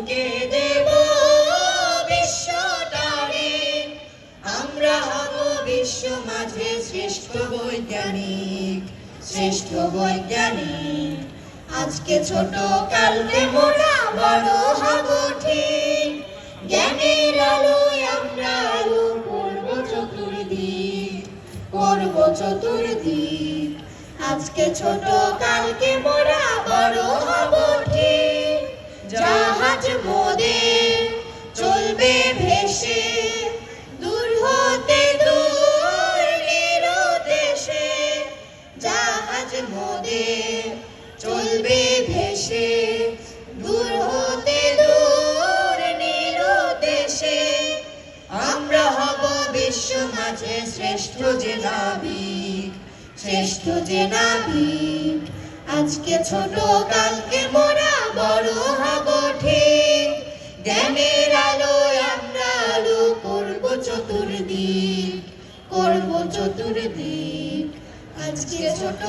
আলোকে দেব বিশ্বটারে। আমরা হব বিশ্ব মাঝে শ্রেষ্ঠ বৈজ্ঞানিক, শ্রেষ্ঠ বৈজ্ঞানিক। আজকে ছোট কালকে মোরা বড় হব ঠিক, জ্ঞানের আলোয় আমরা আলো করব চতুর্দিক, করব চতুর্দিক। আজকে ছোট কালকে মোরা বড় হব ঠিক, জাহাজ মোদের চলবে ভেসে দূর হতে দূর নিরদেশে। জাহাজ মোদের চলবে ভেসে দূর হতে দূর নিরদেশে। আমরা হব বিশ্ব মাঝে শ্রেষ্ঠ যে নাবিক, শ্রেষ্ঠ যে নাবিক। আজকে ছোট কালকে মোরা বড় হব ঠিক, জ্ঞানের আলোয় আমরা আলো করব চতুর্দিক, করব চতুর্দিক। আজকে ছোট